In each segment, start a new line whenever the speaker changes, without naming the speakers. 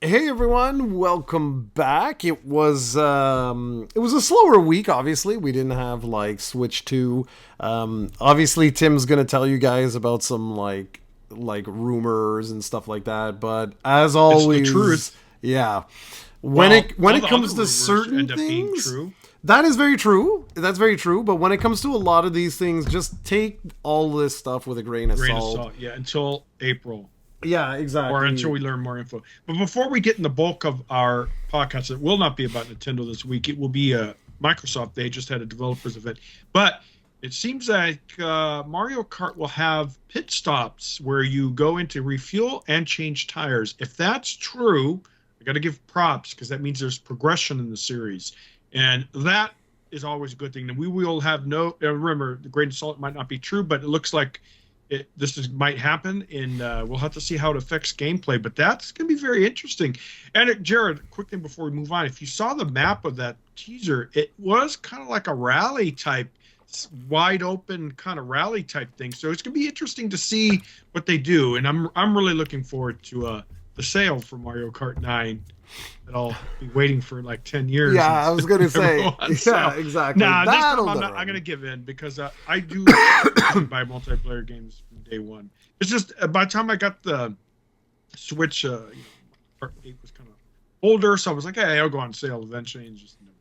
Hey everyone, welcome back. It was a slower week. Obviously, we didn't have like Switch 2. Obviously, Tim's gonna tell you guys about some like rumors and stuff like that. But as
It's the
always,
truth.
yeah,
Well,
when
all
it
the other
comes to
rumors
certain
end up being
things,
true.
that is very true. That's very true. But when it comes to a lot of these things, just take all this stuff with a grain of
Grain of
salt.
salt, yeah, until April
Yeah,
or until
exactly.
we learn more info. But before we get in the bulk of our podcast, it will not be about Nintendo this week. It will be Microsoft. They just had a developers event. But it seems like Mario Kart will have pit stops where you go in to refuel and change tires. If that's true, I got to give props because that means there's progression in the series. And that is always a good thing. And we will have no, remember, the grain of salt might not be true, but it looks like might happen, and we'll have to see how it affects gameplay. But that's going to be very interesting. And Jared, quick thing before we move on, if you saw the map of that teaser, it was kind of like a rally type, wide open kind of rally type thing. So it's going to be interesting to see what they do. And I'm really looking forward to the sale for Mario Kart 9 that I'll be waiting for like 10 years.
Yeah,
And
I was gonna
it's never
say.
go on
Yeah,
sale.
exactly.
Nah, this
That'll
time I'm not.
never
I'm gonna
happen.
give in because I do buy multiplayer games from day one. It's just by the time I got the Switch, Part 8 was kind of older, so I was like, hey, I'll go on sale eventually, and just never.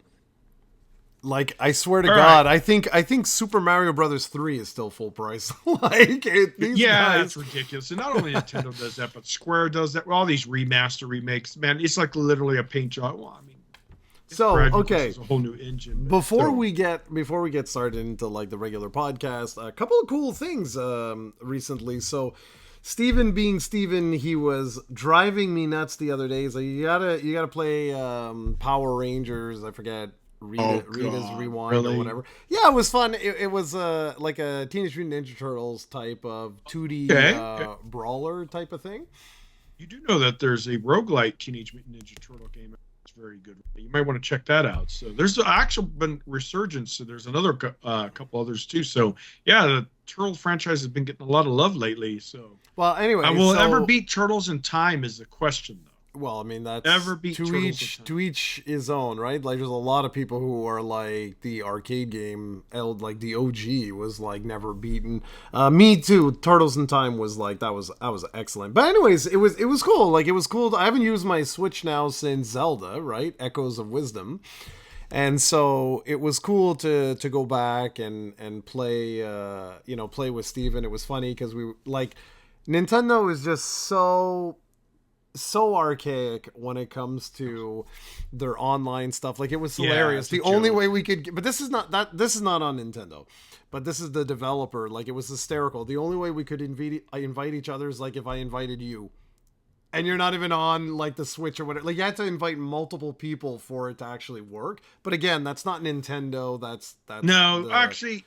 Like, I swear to
All right.
God, I think Super Mario Brothers 3 is still full price. These
Yeah,
guys.
that's ridiculous. And not only Nintendo does that, but Square does that. All these remaster remakes, man, it's like literally a paint job. Well, I mean, it's
So,
brand new 'cause
okay,
it's a whole new engine. But
before
still.
we get started into like the regular podcast, a couple of cool things recently. So, Steven being Steven, he was driving me nuts the other day. He's like, you gotta play Power Rangers. I forget.
Oh
Rita's
God,
Rewind or
really?
whatever. Yeah, it was fun. It was like a Teenage Mutant Ninja Turtles type of 2D
Okay.
brawler type of thing.
You do know that there's a roguelike Teenage Mutant Ninja Turtle game. It's very good. You might want to check that out. So there's actually been resurgence. So there's another couple others too. So yeah, the Turtle franchise has been getting a lot of love lately. So
Well,
I
anyway,
will ever
so
beat Turtles in time is the question though.
well, I mean that's
Ever beat
to
Turtles in
each
time?
to each his own, right? Like there's a lot of people who are like the arcade game, like the OG was like never beaten. Me too. Turtles in Time was like that was excellent. But anyways, it was cool. Like it was cool. I haven't used my Switch now since Zelda, right? Echoes of Wisdom. And so it was cool to go back and play play with Steven. It was funny because we like Nintendo is just so archaic when it comes to their online stuff. Like it was
Yeah,
hilarious.
it's a
The only way
joke.
we could, but this is not on Nintendo, but this is the developer. Like it was hysterical. The only way we could invite each other is like if I invited you, and you're not even on like the Switch or whatever. Like you had to invite multiple people for it to actually work. But again, that's not Nintendo. That's
No,
the
actually,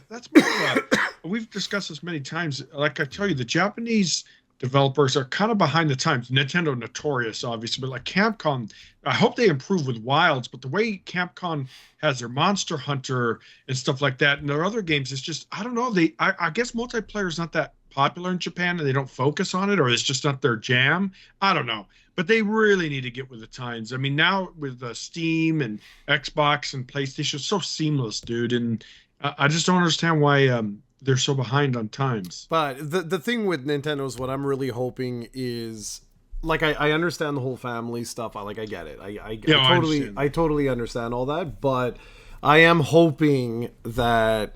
that's more of a. We've discussed this many times. Like I tell you, the Japanese developers are kind of behind the times. Nintendo notorious, obviously, but like Capcom, I hope they improve with Wilds. But the way Capcom has their Monster Hunter and stuff like that, and their other games, it's just I don't know. I guess multiplayer is not that popular in Japan, and they don't focus on it, or it's just not their jam. I don't know. But they really need to get with the times. I mean, now with Steam and Xbox and PlayStation, it's so seamless, dude. And I just don't understand why they're so behind on times.
But the thing with Nintendo is what I'm really hoping is like I understand the whole family stuff. I get it.
Yeah, I understand
I
that.
totally understand all that. But I am hoping that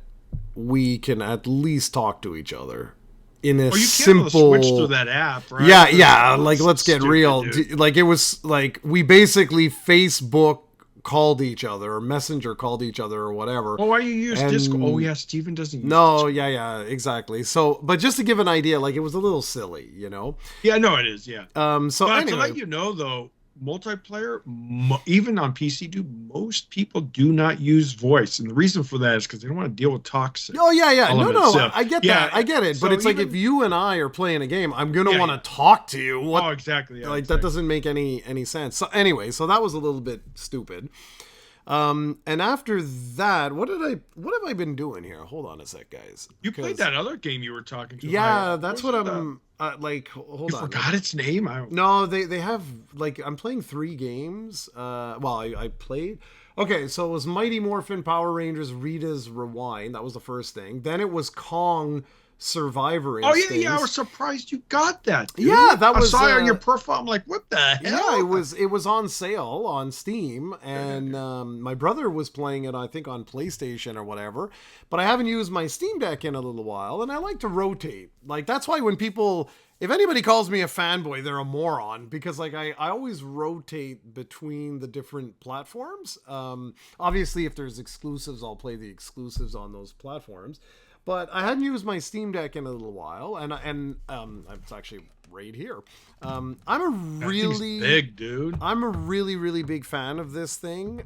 we can at least talk to each other in a
Well, you can on the Switch through
simple.
that app, right?
Yeah, yeah. Like let's get
Stupid,
real.
dude.
Like it was like we basically Facebook called each other or Messenger called each other or whatever.
Well, why you use Discord? Oh,
And
yeah, Steven doesn't use
no,
Discord.
yeah, exactly. So, but just to give an idea, like it was a little silly, you know.
Yeah, no, it is, yeah.
So
But to
anyway,
let you know, though, multiplayer, even on PC, most people do not use voice, and the reason for that is because they don't want to deal with toxic
oh yeah, no,
elements. So,
I get
yeah,
that, I get it. But
so
it's like if
even
you and I are playing a game, I'm gonna
yeah,
want
yeah.
to talk to you. What
Oh, exactly, yeah,
like that
exactly.
doesn't make any sense. So anyway, so that was a little bit stupid. And after that, what have I been doing here? Hold on a sec, guys.
You played that other game you were talking to.
Yeah, that's what I'm like. Hold
You
on.
forgot its name.
No, they have like I'm playing 3 games. I played. Okay, so it was Mighty Morphin Power Rangers Rita's Rewind. That was the first thing. Then it was Kong Survivor
Oh
Instincts.
yeah. I was surprised you got that. Dude.
Yeah, that was.
I saw it on your profile. I'm like, what the hell?
Yeah, it was on sale on Steam, and my brother was playing it, I think, on PlayStation or whatever. But I haven't used my Steam Deck in a little while, and I like to rotate. Like that's why when people, if anybody calls me a fanboy, they're a moron, because like I always rotate between the different platforms. Obviously, if there's exclusives, I'll play the exclusives on those platforms. But I hadn't used my Steam Deck in a little while, and it's actually right here. I'm a really
big dude.
I'm a really really big fan of this thing.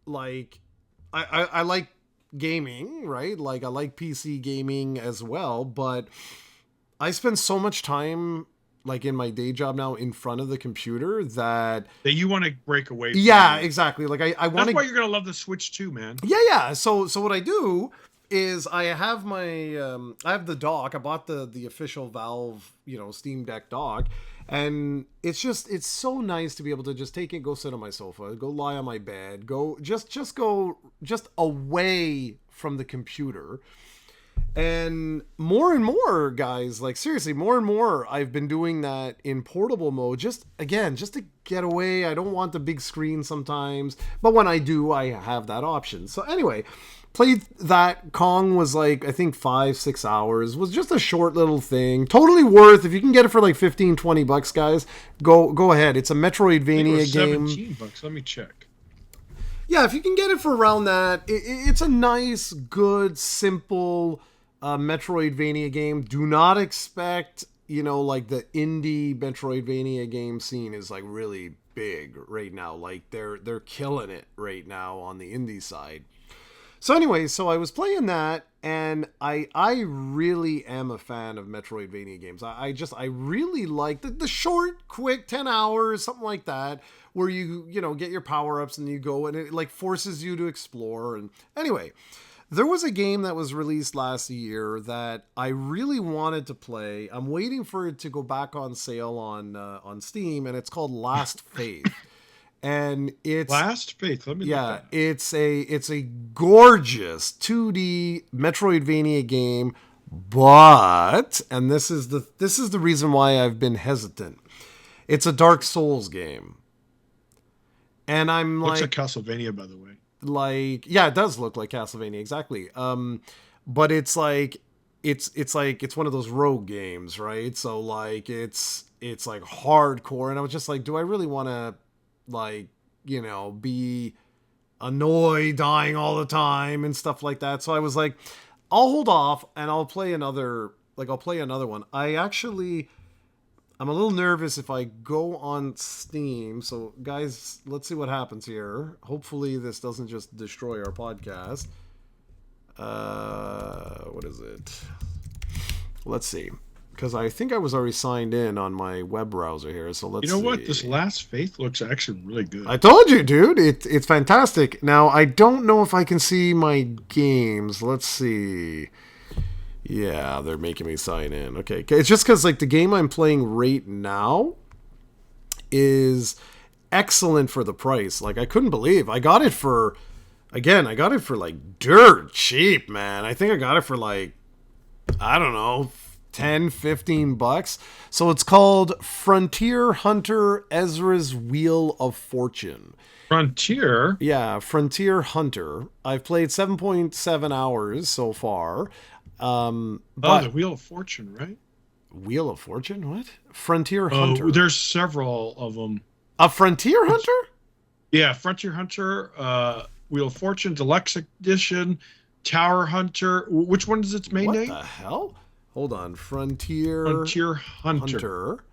Like I like gaming, right? Like I like PC gaming as well, but I spend so much time like in my day job now in front of the computer that
you want to break away from.
Yeah, exactly. Like I want to.
That's why you're gonna love the Switch too, man.
Yeah. So what I do is I have my I have the dock. I bought the official Valve, Steam Deck dock, and it's so nice to be able to just take it, go sit on my sofa, go lie on my bed, go go away from the computer. And more guys, like seriously, more and more I've been doing that in portable mode, just to get away. I don't want the big screen sometimes, but when I do, I have that option. So anyway, played that. Kong was like, I think 5-6 hours, was just a short little thing, totally worth. If you can get it for like $15-20, guys, go ahead. It's a Metroidvania game.
$17. Let me check.
Yeah, if you can get it for around that, it's a nice, good, simple Metroidvania game. Do not expect, like the indie Metroidvania game scene is like really big right now. Like they're killing it right now on the indie side. So anyway, so I was playing that, and I really am a fan of Metroidvania games. I really like the short, quick 10 hours, something like that, where you get your power-ups and you go, and it like forces you to explore. And anyway, there was a game that was released last year that I really wanted to play. I'm waiting for it to go back on sale on Steam, and it's called Last Faith. And it's
Last Faith. Let me look that up.
it's a gorgeous 2D Metroidvania game, but and this is the reason why I've been hesitant. It's a Dark Souls game. And I'm
Looks
like
Castlevania, by the way.
Like, yeah, it does look like Castlevania, exactly. But it's like it's one of those rogue games, right? So like it's like hardcore, and I was just like, do I really want to like, be annoyed, dying all the time and stuff like that? So I was like, I'll hold off and I'll play another one. I'm a little nervous if I go on Steam. So guys, let's see what happens here. Hopefully this doesn't just destroy our podcast. What is it? Let's see. Because I think I was already signed in on my web browser here. So let's see.
What? This Last Faith looks actually really good.
I told you, dude. It's fantastic. Now, I don't know if I can see my games. Let's see. Yeah, they're making me sign in. Okay. It's just because like the game I'm playing right now is excellent for the price. Like I couldn't believe I got it for like dirt cheap, man. I think I got it for like, I don't know, $10-15. So it's called Frontier Hunter Ezra's Wheel of Fortune.
Frontier?
Yeah, Frontier Hunter. I've played 7.7 hours so far.
The Wheel of Fortune, right?
Wheel of Fortune? What? Frontier Hunter.
There's several of them.
A Frontier Hunter?
Yeah, Frontier Hunter, Wheel of Fortune, Deluxe Edition, Tower Hunter. Which one is its main name?
What the hell? Hold on. Frontier
Hunter.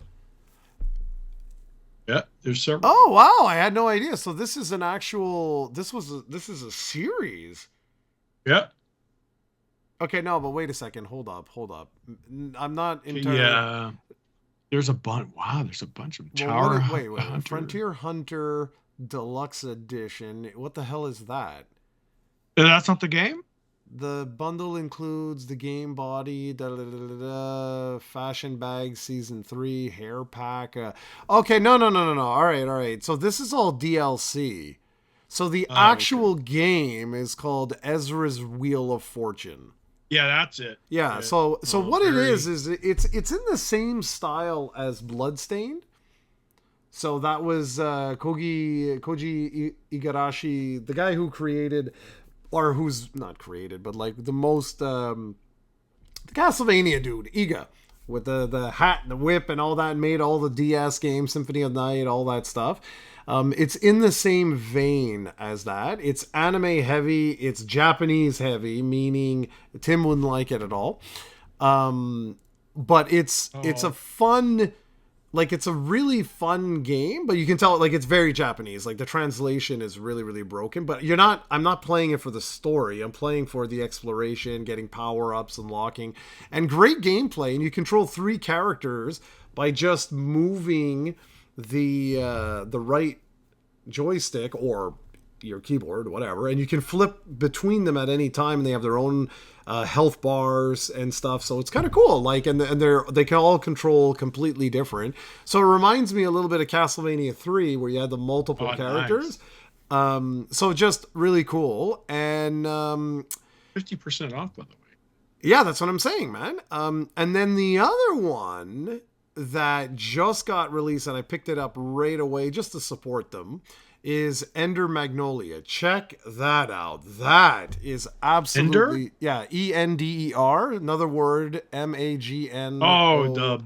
Yeah, there's several.
Oh, wow. I had no idea. So this is an actual... This is a series.
Yeah.
Okay, no, but wait a second. Hold up. I'm not entirely...
Yeah. There's a bunch. Wow, there's a bunch of Tower
Hunter.
Hunter.
Frontier Hunter, Deluxe Edition. What the hell is that?
That's not the game?
The bundle includes the game body, fashion bag, season 3, hair pack. Okay, no. All right. So this is all DLC. So the
Okay.
actual game is called Ezra's Wheel of Fortune.
Yeah, that's it.
Yeah.
Yeah.
So
Oh,
what it
very.
is it's in the same style as Bloodstained. So that was Koji Igarashi, the guy who created, or who's not created, but like the most the Castlevania dude, Iga, with the hat and the whip and all that, made all the DS games, Symphony of Night, all that stuff. It's in the same vein as that. It's anime heavy, it's Japanese heavy, meaning Tim wouldn't like it at all. But it's a
Oh,
fun, like it's a really fun game, but you can tell like it's very Japanese. Like the translation is really really broken, but I'm not playing it for the story. I'm playing for the exploration, getting power-ups, unlocking, and great gameplay, and you control 3 characters by just moving the right joystick or your keyboard, whatever, and you can flip between them at any time, and they have their own health bars and stuff. So it's kind of cool. Like, and they can all control completely different. So it reminds me a little bit of Castlevania 3, where you had the multiple
oh, nice.
characters. So just really cool, and
50% off, by the way.
yeah, that's what I'm saying, man. And then the other one that just got released, and I picked it up right away just to support them, is Ender Magnolia. Check that out. That is
Ender?
absolutely, yeah, Ender, another word,
Oh,
Magno.
the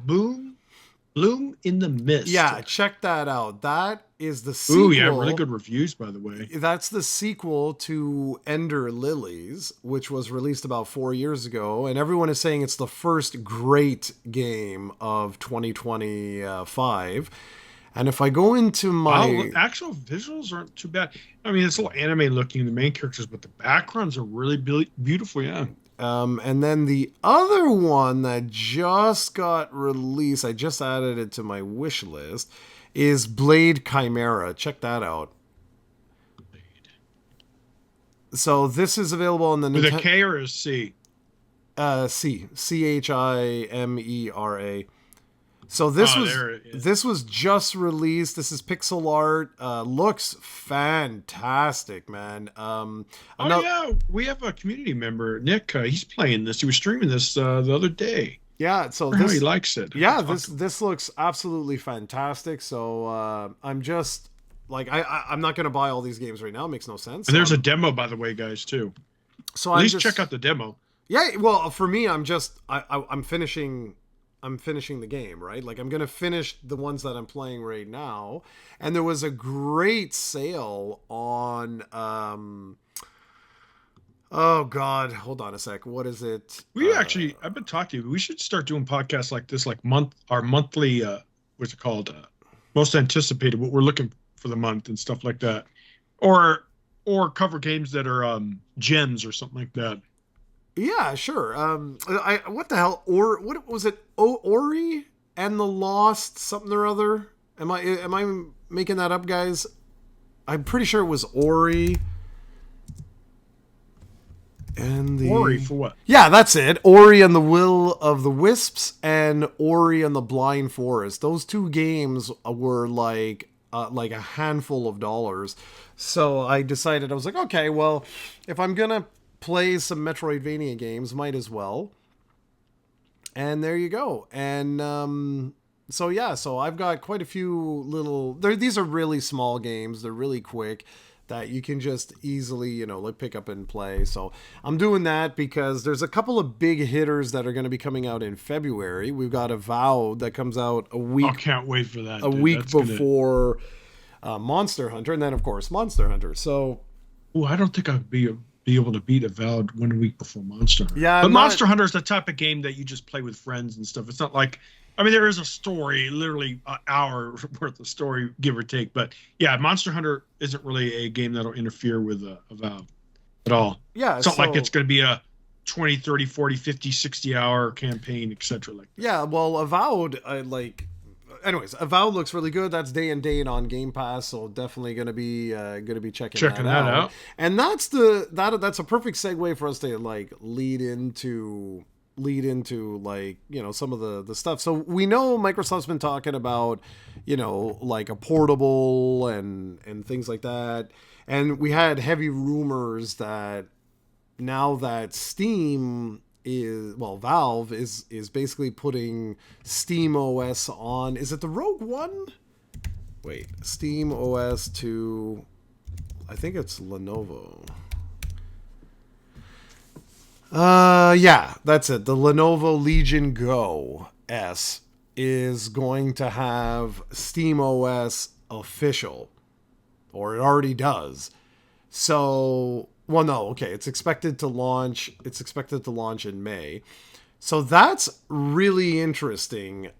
Bloom in the Mist.
Yeah, check that out. That is the
Ooh, yeah, really
sequel.
good reviews, by the way.
That's the sequel to Ender Lilies, which was released about 4 years ago, and everyone is saying it's the first great game of 2025. And if I go into
Wow,
my,
actual visuals aren't too bad. I mean, it's a little anime looking, the main characters, but the backgrounds are really beautiful. Yeah.
and then the other one that just got released, I just added it to my wish list, is Blade Chimera. Check that out. So this is available on the
With a
Nintendo.
K or a C?
Chimera. So
Oh, there it is.
this was just released. This is pixel art. Looks fantastic, man. I'm
Oh,
not.
yeah. We have a community member, Nick. He's playing this. He was streaming this the other day.
Yeah. So
I wonder how he
this.
likes it. I haven't
Yeah.
talked
This
to him.
this looks absolutely fantastic. So I'm just like I'm not gonna buy all these games right now. It makes no sense.
And there's a demo, by the way, guys, too.
So
At
I'm
least check
just.
out the demo.
Yeah. Well, for me, I'm just. I'm finishing. I'm finishing the game, right? Like I'm gonna finish the ones that I'm playing right now. And there was a great sale on oh god, hold on a sec. What is it?
I've been talking to you. We should start doing podcasts like this, like our monthly, what's it called? Most anticipated, what we're looking for the month and stuff like that. Or cover games that are gems or something like that.
Yeah, sure. I what the hell? Or what was it? Ori and the Lost something or other? Am I making that up, guys? I'm pretty sure it was Ori and
Ori
the.
for what?
Yeah, that's it. Ori and the Will of the Wisps and Ori and the Blind Forest. Those 2 games were like a handful of dollars. So I decided, I was like, okay, well, if I'm gonna play some Metroidvania games, might as well. And there you go. And so yeah, so I've got quite a few little. These are really small games. They're really quick that you can just easily, like pick up and play. So I'm doing that because there's a couple of big hitters that are going to be coming out in February. We've got Avowed that comes out a
Oh,
week
can't wait for that,
a
dude.
week
That's gonna.
before Monster Hunter, and then of course Monster Hunter. So
Oh, I don't think I'd be able to beat Avowed 1 week before Monster Hunter.
yeah,
But
I'm not.
Monster Hunter is the type of game that you just play with friends and stuff. It's not like, I mean, there is a story, literally an hour worth of story, give or take. But yeah, Monster Hunter isn't really a game that'll interfere with Avowed at all.
Yeah,
It's not like it's
so
going to be a 20, 30, 40, 50, 60 hour campaign, etc. Like that.
yeah, well, Avowed, I like. anyways, Avowed looks really good. That's day and date on Game Pass, so definitely gonna be checking
Checking
that
that out.
And that's a perfect segue for us to like lead into like, some of the stuff. So we know Microsoft's been talking about, like a portable and things like that. And we had heavy rumors that now that Valve is basically putting Steam OS on. Is it the Rogue One? Wait, Steam OS to, I think it's Lenovo. Yeah, that's it. The Lenovo Legion Go S is going to have Steam OS official, or it already does. So, well, no, okay, it's expected to launch. It's expected to launch in May. So that's really interesting.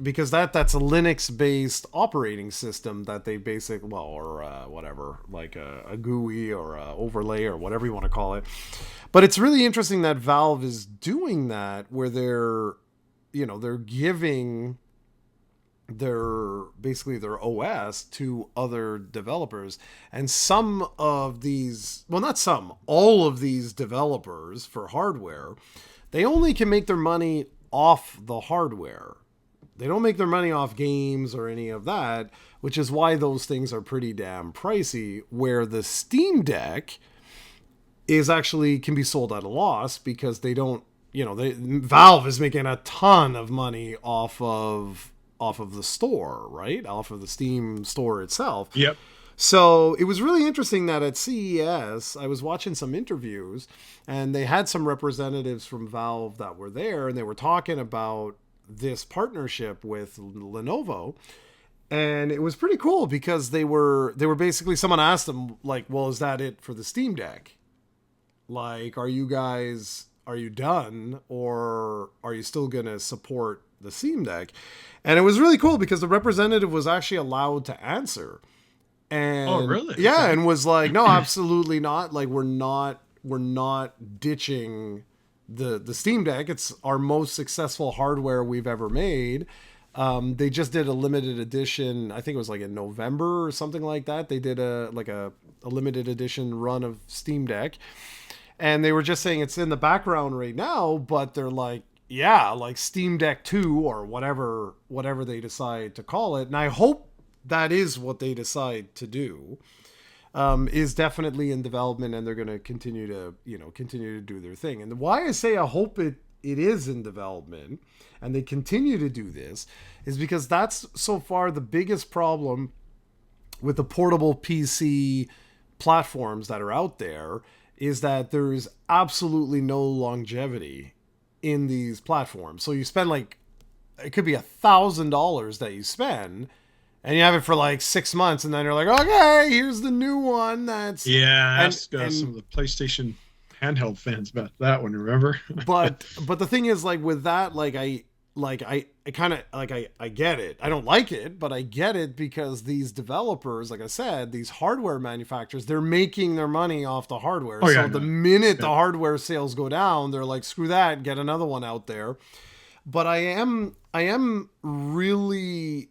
Because that's a Linux based operating system that they or whatever, like a GUI or a overlay or whatever you want to call it. But it's really interesting that Valve is doing that, where they're giving their OS to other developers. And all of these developers for hardware, they only can make their money off the hardware. They don't make their money off games or any of that, which is why those things are pretty damn pricey, where the Steam Deck can be sold at a loss, because they don't, Valve is making a ton of money off of the store, right? Off of the Steam store itself.
Yep.
So it was really interesting that at CES, I was watching some interviews, and they had some representatives from Valve that were there, and they were talking about this partnership with Lenovo. And it was pretty cool, because they were basically, someone asked them like, well, is that it for the Steam Deck? Like, are you done, or are you still going to support the Steam Deck? And it was really cool, because the representative was actually allowed to answer. And
oh, really?
Yeah,
okay.
and was like, no, absolutely not. Like, we're not ditching the Steam Deck. It's our most successful hardware we've ever made. They just did a limited edition. I think it was like in November or something like that. They did a limited edition run of Steam Deck, and they were just saying it's in the background right now. But they're like, yeah, like Steam Deck 2 or whatever they decide to call it. And I hope that is what they decide to do. Is definitely in development, and they're going to continue to do their thing. And why I say I hope it is in development and they continue to do this is because that's so far the biggest problem with the portable PC platforms that are out there, is that there's absolutely no longevity in these platforms. So you spend like, it could be $1,000 that you spend, and you have it for like 6 months, and then you're like, okay, here's the new one.
Ask some of the PlayStation handheld fans about that one. Remember?
but the thing is, like with that, I get it. I don't like it, but I get it, because these developers, like I said, these hardware manufacturers, they're making their money off the hardware. The minute the hardware sales go down, they're like, screw that, get another one out there. But I am really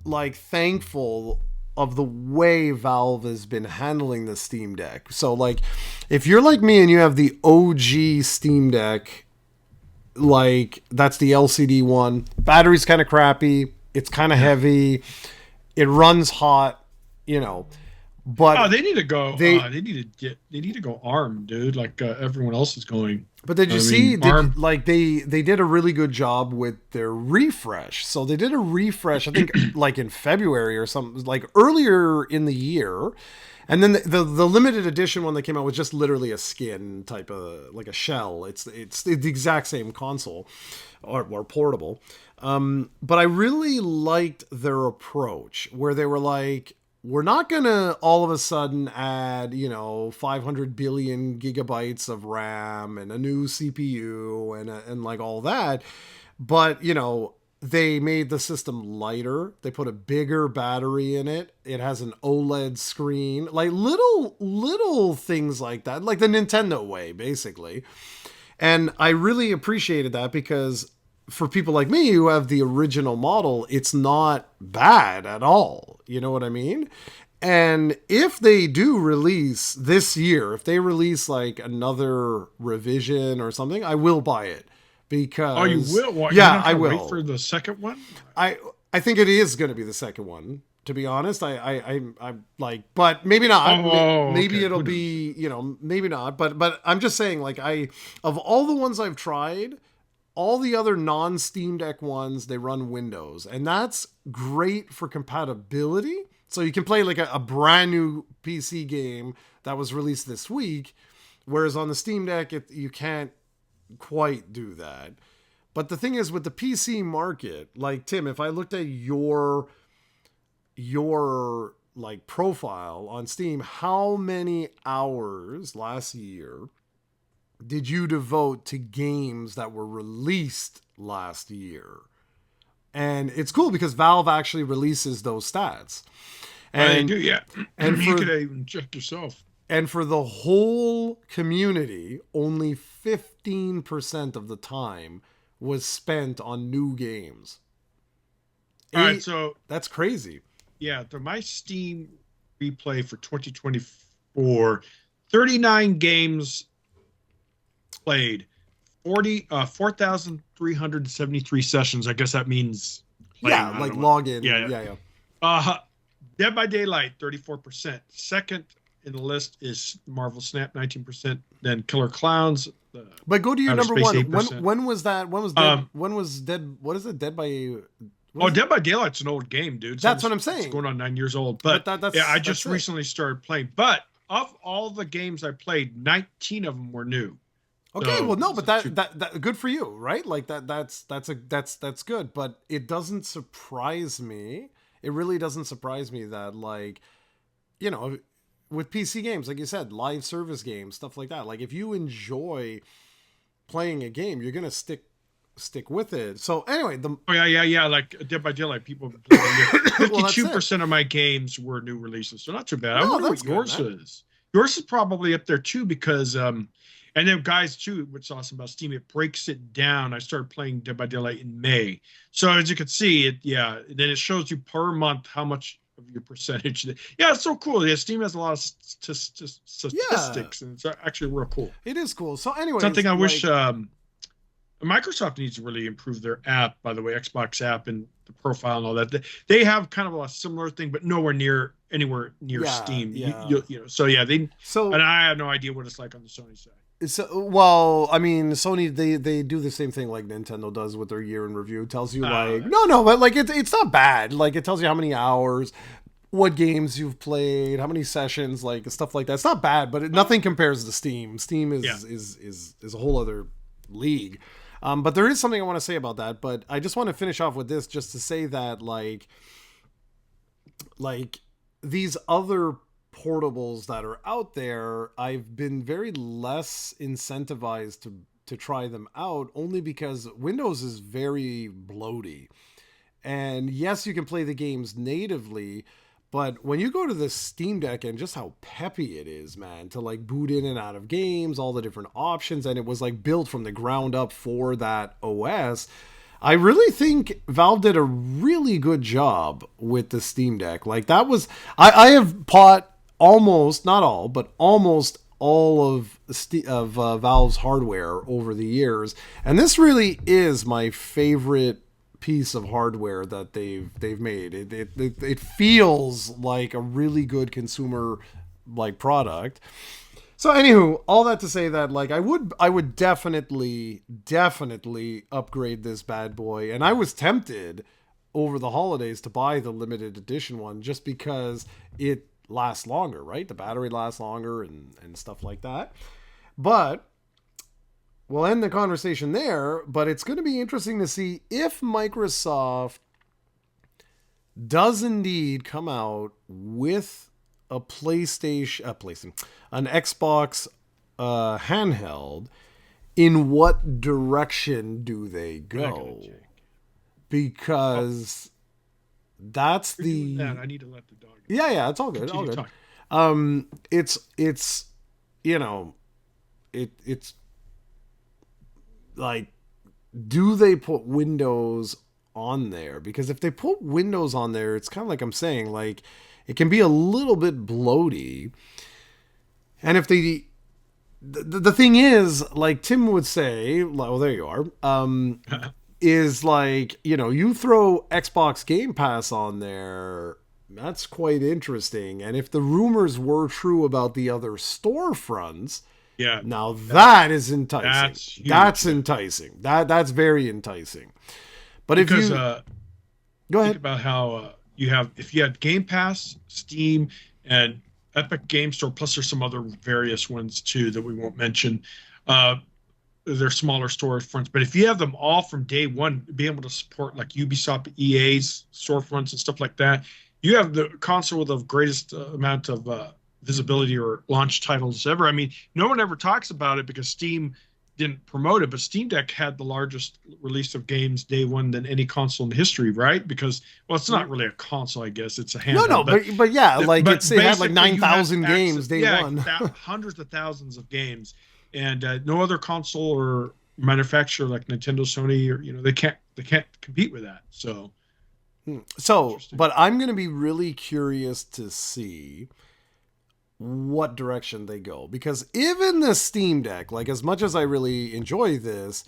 like thankful of the way Valve has been handling the Steam Deck. So like, if you're like me and you have the OG Steam Deck, like that's the LCD one, battery's kind of crappy, it's kind of heavy, it runs hot, but
they need to go. They need to go ARM, dude. Like everyone else is going.
But did you see? They did a really good job with their refresh. So they did a refresh, I think, like in February or something, like earlier in the year. And then the limited edition one that came out was just literally a skin type of, like a shell. It's the exact same console, or portable. But I really liked their approach, where they were like, we're not going to all of a sudden add, 500 billion gigabytes of RAM and a new CPU and like all that. But, they made the system lighter. They put a bigger battery in it. It has an OLED screen, like little things like that, like the Nintendo way, basically. And I really appreciated that, because for people like me who have the original model, it's not bad at all. You know what I mean? And if they do release this year, if they release like another revision or something, I will buy it
Oh, you
because
will? What, you're
yeah,
not
I
going to wait for
will.
the second one?
I I think it is going to be the second one. To be honest, I'm like, but maybe not. Maybe
Okay.
it'll
Who knows?
be, maybe not. But I'm just saying, like, of all the ones I've tried, all the other non Steam Deck ones, they run Windows, and that's great for compatibility. So you can play like a brand new PC game that was released this week, whereas on the Steam Deck, you can't quite do that. But the thing is, with the PC market, like Tim, if I looked at your like profile on Steam, how many hours last year did you devote to games that were released last year? And it's cool because Valve actually releases those stats.
Oh, they
And
do, yeah.
and
You
for
could even check yourself.
and for the whole community, only 15% of the time was spent on new games.
All right,
Eight,
so
that's crazy.
yeah, my Steam replay for 2024, 39 games played, 4,373 sessions. I guess that means
Yeah,
playing. I don't
like
know what.
login.
Yeah,
Yeah, yeah.
yeah. Dead by Daylight, 34%. Second in the list is Marvel Snap, 19%. Then Killer Clowns,
But go to your
Outer
number
Space,
one. When
8%.
when was that? When was dead?
Um,
When was dead? What is it? Dead by? What
oh,
is it?
Dead by Daylight's an old game, dude.
That's what I'm
It's
saying.
going on 9 years old.
But
But yeah, I
that's
just
it.
recently started playing. But of all the games I played, 19 of them were new.
Okay, well,
So
no,
it's
but
like two.
that good for you, right? Like that's good. But it doesn't surprise me. It really doesn't surprise me that like you know with PC games, like you said, live service games, stuff like that. Like if you enjoy playing a game, you're gonna stick with it. So anyway, the
Oh yeah. Like Dead by Daylight, people have been playing all year.
well, that's
Fifty-two
it.
percent of my games were new releases, so not too bad. I
No,
wonder
that's
what
good,
yours
man.
is. Yours is probably up there too because and then guys too. What's awesome about Steam, it breaks it down. I started playing Dead by Daylight in May, so as you can see, then it shows you per month how much of your percentage. Yeah, it's so cool. Yeah, Steam has a lot of
Yeah,
statistics, and it's actually real cool.
it is cool. So, anyways,
Something I wish
like
Microsoft needs to really improve their app, by the way, Xbox app and the profile and all that. They have kind of a similar thing, but anywhere near
yeah,
Steam.
yeah.
So yeah, and
So
I have no idea what it's like on the Sony side.
well, I mean, Sony they do the same thing like Nintendo does with their year in review. It tells you like
That's
no, but like it's not bad. Like it tells you how many hours, what games you've played, how many sessions, like stuff like that. It's not bad, but nothing compares to Steam. Steam
yeah.
is a whole other league. But there is something I want to say about that. But I just want to finish off with this, just to say that like these other portables that are out there, I've been very less incentivized to try them out, only because Windows is very bloaty. And yes, you can play the games natively, but when you go to the Steam Deck and just how peppy it is, man, to like boot in and out of games, all the different options, and it was like built from the ground up for that OS. I really think Valve did a really good job with the Steam Deck. Like that was, I have bought almost, not all, but almost all of Valve's hardware over the years, and this really is my favorite piece of hardware that they've made. It feels like a really good consumer like product. So anywho, all that to say that like I would definitely upgrade this bad boy, and I was tempted over the holidays to buy the limited edition one just because it lasts longer, right? The battery lasts longer and stuff like that. But we'll end the conversation there, but it's going to be interesting to see if Microsoft does indeed come out with an Xbox handheld. In what direction do they go? Because that's
You're doing
the
that. I need to let the dog.
yeah, it's all good, all
Continue
good.
talking.
It's you know, it's like do they put Windows on there? Because if they put Windows on there, it's kind of like I'm saying, like it can be a little bit bloaty. And if they, the thing is, like Tim would say, well, there you are. Is like, you throw Xbox Game Pass on there, that's quite interesting. And if the rumors were true about the other storefronts,
Yeah,
now that is enticing.
that's huge.
That's enticing. That's very enticing. But if
Because
you go
think
ahead.
about how if you had Game Pass, Steam, and Epic Game Store, plus there's some other various ones too that we won't mention. Uh, they're smaller storefronts, but if you have them all from day one, be able to support like Ubisoft, EA's storefronts and stuff like that, you have the console with the greatest amount of visibility or launch titles ever. I mean, no one ever talks about it because Steam didn't promote it, but Steam Deck had the largest release of games day one than any console in history, right? Because, well, it's not really a console, I guess it's a
No,
handheld,
but yeah, like
but
it had like
basically you had
9,000
access,
games day
yeah,
one.
hundreds of thousands of games, and no other console or manufacturer like Nintendo, Sony, or they can't compete with that. So
So,
interesting.
but I'm going to be really curious to see what direction they go, because even the Steam Deck, like as much as I really enjoy this,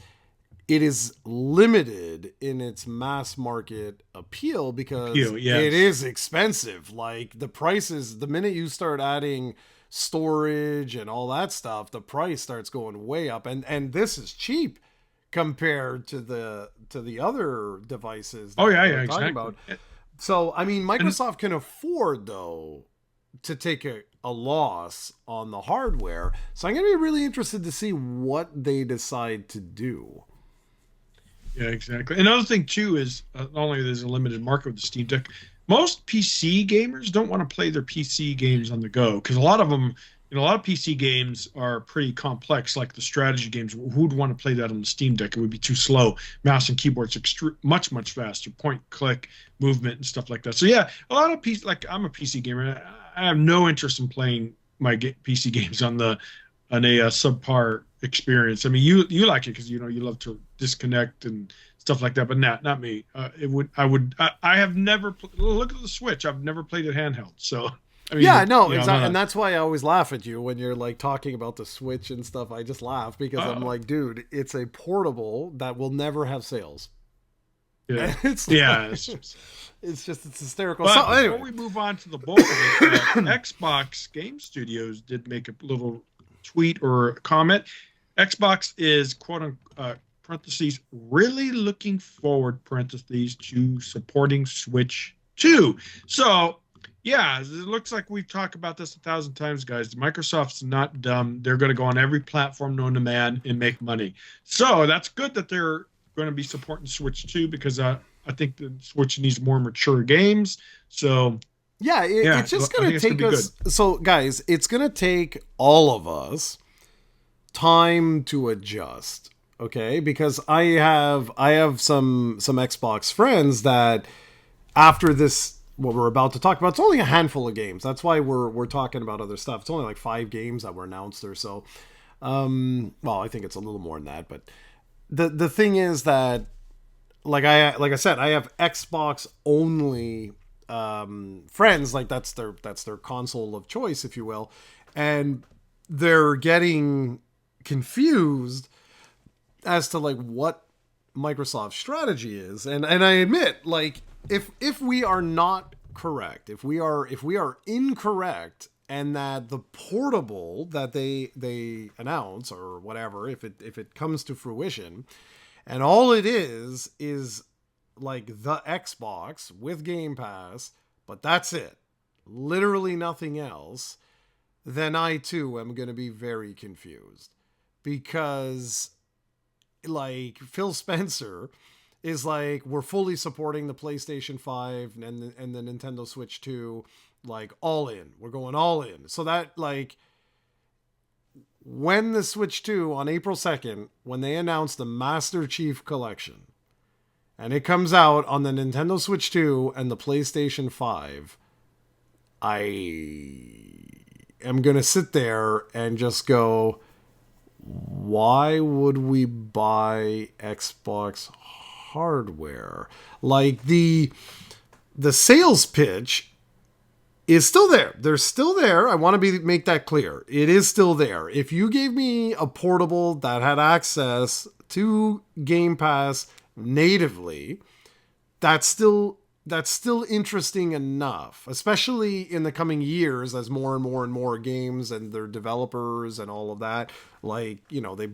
it is limited in its mass market appeal because
Appeal,
it
yes.
is expensive. Like the prices, the minute you start adding storage and all that stuff, the price starts going way up. And this is cheap compared to the other devices
Oh
that
yeah,
we're
yeah,
talking
exactly.
about. So I mean,
And
Microsoft can afford though to take a loss on the hardware. So I'm going to be really interested to see what they decide to do.
yeah, exactly. Another thing too is not only there's a limited market with the Steam Deck, most PC gamers don't want to play their PC games on the go because a lot of them, a lot of PC games are pretty complex, like the strategy games. Who'd want to play that on the Steam Deck? It would be too slow. Mouse and keyboard's much faster, point click movement and stuff like that. So yeah, a lot of PC, like I'm a PC gamer. I have no interest in playing my PC games on a subpar experience. I mean, you like it because you love to disconnect and stuff like that, but not me. I have never look at the Switch. I've never played it handheld, so I
Yeah,
mean,
no,
I'm not
exactly. And that's why I always laugh at you when you're like talking about the Switch and stuff. I just laugh because I'm
uh,
like, dude, it's a portable that will never have sales.
yeah,
And it's
yeah.
like, it's hysterical. So
But before
anyway,
we move on to the bulk of it, Xbox Game Studios did make a little tweet or comment. Xbox is quote unquote parentheses really looking forward parentheses to supporting Switch 2. So yeah, it looks like we've talked about this 1,000 times, guys. Microsoft's not dumb. They're going to go on every platform known to man and make money. So that's good that they're going to be supporting Switch 2 because I think the Switch needs more mature games. So
yeah,
yeah,
it's just
I
gonna
think it's going
take
to be good.
us. So guys, it's gonna take all of us time to adjust. Okay, because I have some Xbox friends that after this what we're about to talk about, it's only a handful of games. That's why we're talking about other stuff. It's only like 5 games that were announced or so. Well, I think it's a little more than that, but the thing is that like I said, I have Xbox only friends. Like that's their console of choice, if you will, and they're getting confused as to like what Microsoft's strategy is. And I admit, like if we are not correct, if we are incorrect, and that the portable that they announce or whatever, if it comes to fruition, and all it is like the Xbox with Game Pass, but that's it, literally nothing else, then I too am going to be very confused because like Phil Spencer is like, we're fully supporting the PlayStation 5 and the Nintendo Switch 2, like all in. We're going all in. So that like when the Switch 2 on April 2nd, when they announced the Master Chief Collection, and it comes out on the Nintendo Switch 2 and the PlayStation 5, I am going to sit there and just go, why would we buy Xbox hardware? Like the sales pitch is still there. They're still there. I want to make that clear. It is still there. If you gave me a portable that had access to Game Pass natively, that's still interesting enough, especially in the coming years as more and more and more games and their developers and all of that, like, you know, they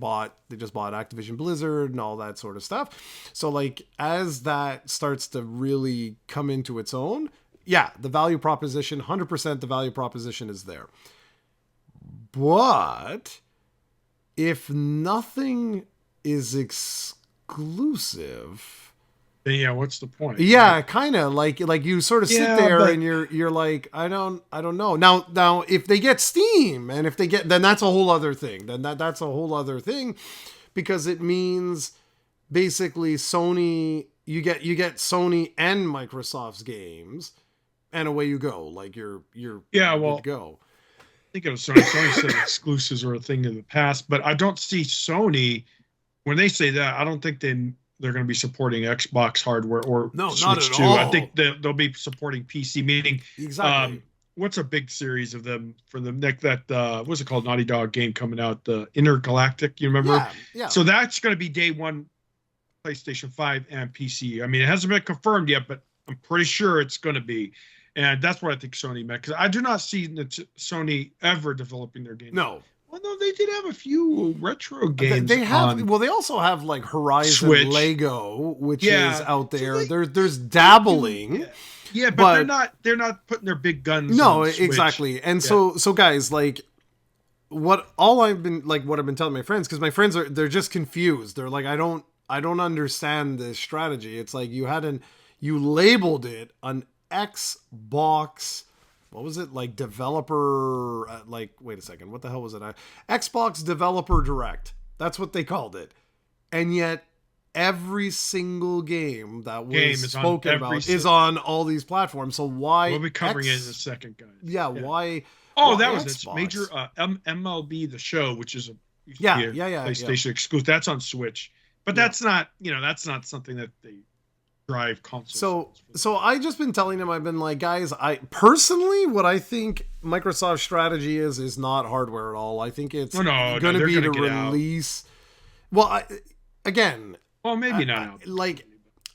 just bought Activision Blizzard and all that sort of stuff. So like as that starts to really come into its own, yeah, the value proposition, 100% the value proposition is there. But if nothing is exclusive,
then yeah, what's the point?
yeah, kind of like you sort of sit
Yeah,
there
but-
and you're like, I don't know. Now if they get Steam and if they get, then that's a whole other thing. Then that's a whole other thing, because it means basically Sony, you get Sony and Microsoft's games, and away you go. Like you're
Yeah,
good
well,
to go.
think of Sony. Sony said exclusives are a thing of the past, but I don't see Sony when they say that. I don't think they're going to be supporting Xbox hardware or
No,
Switch
not at
2.
all.
I think they'll be supporting PC. Meaning,
Exactly.
what's a big series of them for the next that what's it called? Naughty Dog game coming out, the Intergalactic. You remember?
Yeah, yeah.
So that's going to be day one, PlayStation 5 and PC. I mean, it hasn't been confirmed yet, but I'm pretty sure it's going to be. And that's what I think Sony meant, because I do not see Sony ever developing their games.
No.
Well, no, they did have a few retro games.
They have,
on
well, they also have like Horizon
Switch.
Lego, which
Yeah.
is out there.
So
There's dabbling.
Yeah, but,
but-
they're not putting their big guns.
No,
on Switch.
exactly. And so guys, like what I've been telling my friends, because my friends they're just confused. They're like, I don't understand this strategy. It's like you labeled it an Xbox, what was it, like developer, like, wait a second, what the hell was it? Xbox Developer Direct. That's what they called it. And yet every single game that was spoken about is on all these platforms. So why?
We'll be covering it in a second, guys.
Yeah, why?
Oh,
why
that was
Xbox?
its major MLB The Show, which is a
Yeah,
PlayStation exclusive. That's on Switch, but that's not something that they drive consoles.
So I just been telling them, I've been like, guys, I personally, what I think Microsoft's strategy is not hardware at all. I think it's going to be to release. Well, again,
well, maybe not out.
Like,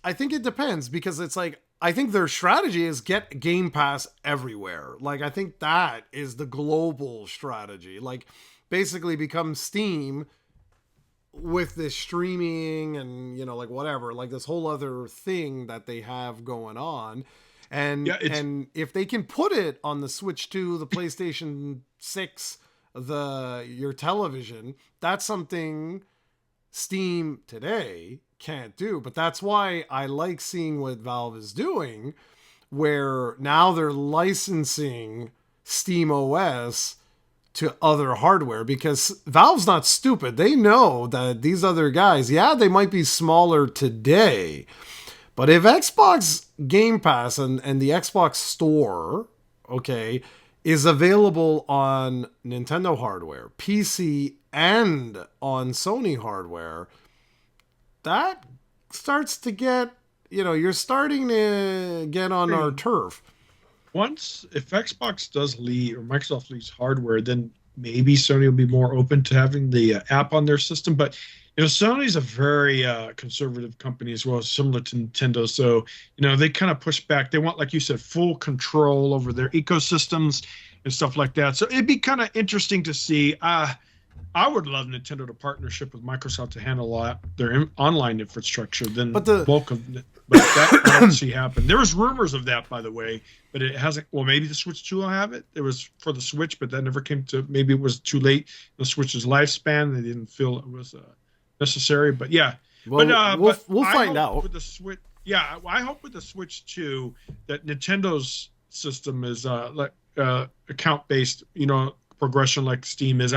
I think it depends, because it's like, I think their strategy is get Game Pass everywhere. Like, I think that is the global strategy. Like, basically become Steam with this streaming and, you know, like whatever, like this whole other thing that they have going on. And and if they can put it on the Switch 2, the PlayStation 6, your television, that's something Steam today can't do. But that's why I like seeing what Valve is doing, where now they're licensing Steam OS to other hardware, because Valve's not stupid. They know that these other guys, yeah, they might be smaller today, but if Xbox Game Pass and the Xbox Store, okay, is available on Nintendo hardware, PC, and on Sony hardware, that starts to get, you know, you're starting to get on our turf.
If Xbox does leave, or Microsoft leaves hardware, then maybe Sony will be more open to having the app on their system. But you know, Sony's a very conservative company as well, similar to Nintendo. So you know, they kind of push back. They want, like you said, full control over their ecosystems and stuff like that. So it'd be kind of interesting to see. I would love Nintendo to partnership with Microsoft to handle their online infrastructure. But that I don't see happen. There was rumors of that, by the way, but it hasn't. Well, maybe the Switch 2 will have it. It was for the Switch, but that never came to. Maybe it was too late in the Switch's lifespan. They didn't feel it was necessary. But yeah,
well, we'll find out
with the Switch. Yeah, I hope with the Switch 2 that Nintendo's system is account based. You know, progression like Steam is.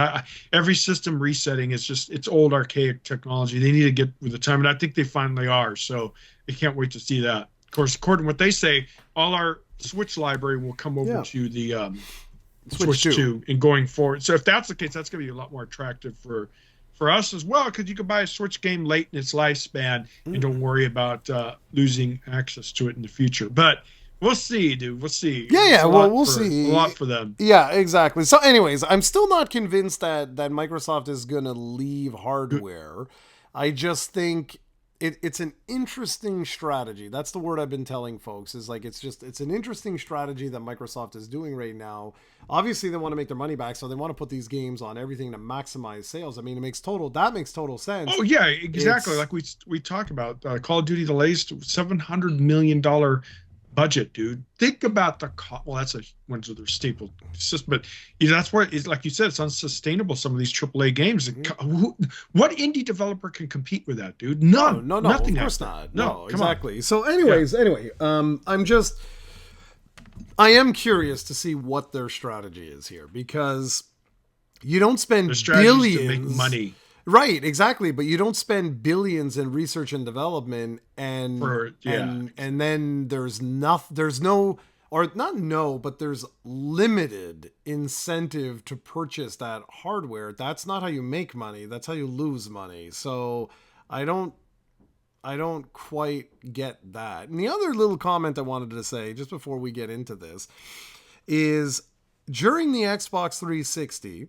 Every system resetting is just, it's old archaic technology. They need to get with the time, and I think they finally are. So I can't wait to see that. Of course, according to what they say, all our Switch library will come over to the Switch 2 and going forward. So if that's the case, that's going to be a lot more attractive for for us as well, because you can buy a Switch game late in its lifespan and
Mm.
don't worry about losing access to it in the future. But we'll see, dude. We'll see.
Yeah,
It's
yeah. Well, we'll
a
see.
lot for them.
Yeah, exactly. So, anyways, I'm still not convinced that Microsoft is gonna leave hardware. I just think it's an interesting strategy. That's the word I've been telling folks. Is like it's an interesting strategy that Microsoft is doing right now. Obviously, they want to make their money back, so they want to put these games on everything to maximize sales. I mean, that makes total sense.
Oh yeah, exactly.
It's
Like we talked about Call of Duty, the latest $700 million budget, dude. Think about the cost. Well, that's a one of their staple systems, but that's where it's like you said, it's unsustainable. Some of these AAA games. What indie developer can compete with that, dude?
no,
None.
no, no. Of
Nothing out
course
there.
not.
No,
No,
come on.
exactly. So,
Yeah.
anyway, I am curious to see what their strategy is here because you don't
The
spend
strategy is to make
billions.
money
Right, exactly, but you don't spend billions in research and development
for
and then there's no or not no, but there's limited incentive to purchase that hardware. That's not how you make money, that's how you lose money. So, I don't I don't quite get that. And the other little comment I wanted to say just before we get into this is during the Xbox 360,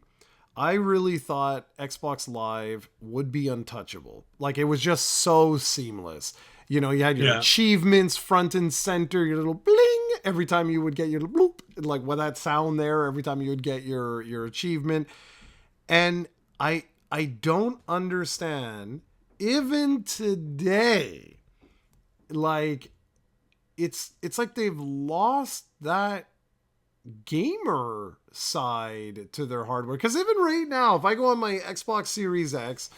I really thought Xbox Live would be untouchable. Like it was just so seamless. You know, you had your
yeah.
achievements front and center, your little bling every time you would get your bloop, like with that sound there every time you would get your achievement. And I don't understand even today, like it's like they've lost that gamer side to their hardware. Because even right now, if I go on my Xbox Series X